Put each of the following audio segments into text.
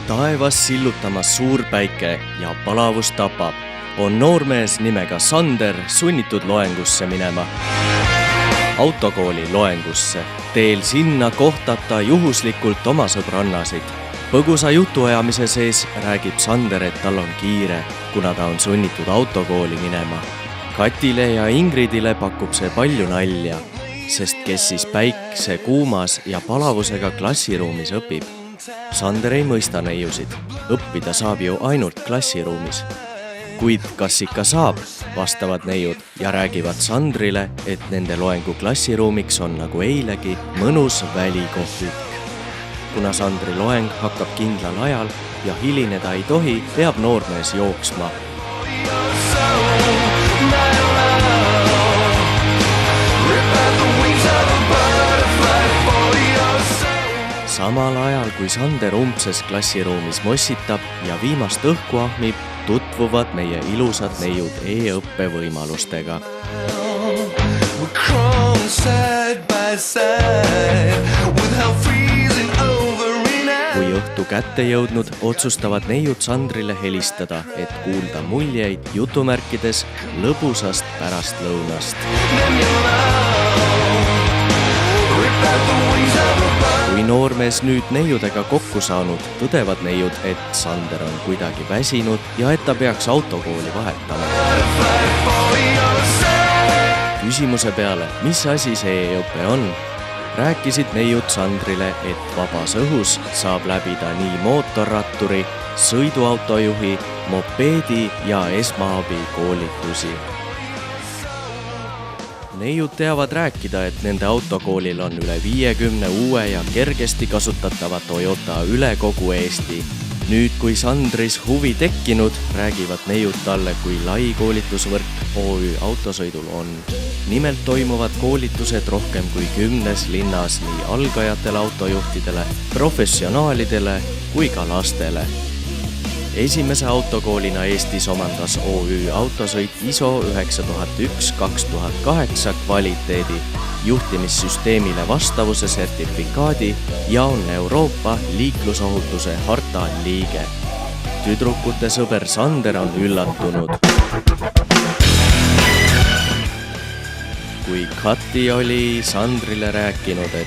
Taevas sillutamas suur päike ja palavus tapab, on noormees nimega Sander sunnitud loengusse minema. Autokooli loengusse. Teel sinna kohtab ta juhuslikult oma sõbrannasid. Põgusa jutuajamise sees räägib Sander, et tal on kiire, kuna ta on sunnitud autokooli minema. Katile ja Ingridile pakub see palju nalja, sest kes siis päikse, kuumas ja palavusega klassiruumis õpib. Sander ei mõista neiusid. Õppida saab ju ainult klassiruumis. Kuid kas ikka saab, vastavad neiud ja räägivad Sandrile, et nende loengu klassiruumiks on nagu eilegi mõnus välikohvik. Kuna Sandri loeng hakkab kindlal ajal ja hilineda ei tohi, peab noormees jooksma. Samal ajal, kui Sander umbses klassiruumis mossitab ja viimast õhku ahmib, tutvuvad meie ilusad neiud e-õppe võimalustega. Kui õhtu kätte jõudnud, otsustavad neiud Sandrile helistada, et kuulda muljeid jutumärkides lõbusast pärastlõunast. Kui noormees nüüd neiudega kokku saanud, tõdevad neiud, et Sander on kuidagi väsinud ja et ta peaks autokooli vahetama. Küsimuse peale, mis asi see e-õpe on, rääkisid neiud Sandrile, et vabas õhus saab läbida nii mootorratturi, sõiduautojuhi, mopeedi ja esmaabi koolitusi. Neiud teavad rääkida, et nende autokoolil on üle 50 uue ja kergesti kasutatava Toyota üle kogu Eesti. Nüüd, kui Sandris huvi tekkinud, räägivad neiud talle, kui lai koolitusvõrk OÜ autosõidul on. Nimelt toimuvad koolitused rohkem kui 10 linnas nii algajatele autojuhtidele, professionaalidele kui ka lastele. Esimese autokoolina Eestis omandas OÜ autosõit ISO 9001-2008 kvaliteedi, juhtimissüsteemile vastavuse sertifikaadi ja on Euroopa liiklusohutuse harta liige. Tüdrukute sõber Sander on üllatunud. Kui Kati oli Sandrile rääkinud, et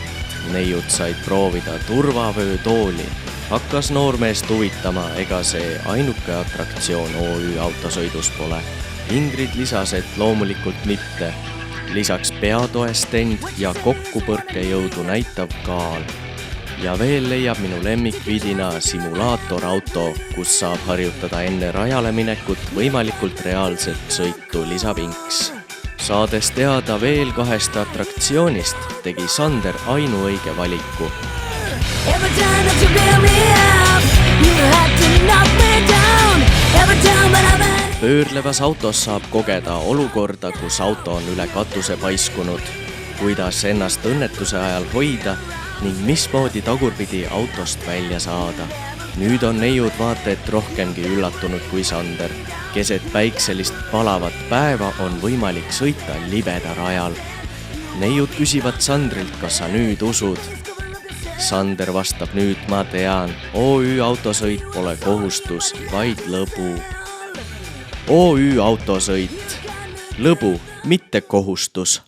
neiud said proovida turvavöö tooli, hakkas noormeest huvitama, ega see ainuke atraktsioon OÜ autosõidus pole. Ingrid lisas, et loomulikult mitte. Lisaks peatoestend ja kokkupõrkejõudu näitav kaal. Ja veel leiab minu lemmikvidina simulaatorauto, kus saab harjutada enne rajale minekut võimalikult reaalset sõitu, lisab Inks. Saades teada veel 2 atraktsioonist, tegi Sander ainuõige valiku. Pöörlevas autos saab kogeda olukorda, kus auto on üle katuse paiskunud, kuidas ennast õnnetuse ajal hoida ning mismoodi tagurpidi autost välja saada. Nüüd on neiud vaata et rohkemgi üllatunud kui Sander. Keset päikselist palavat päeva on võimalik sõita libeda rajal. Neiud küsivad Sandrilt, kas sa nüüd usud. Sander vastab nüüd, ma tean, OÜ autosõit pole kohustus, vaid lõbu. OÜ autosõit. Lõbu, mitte kohustus.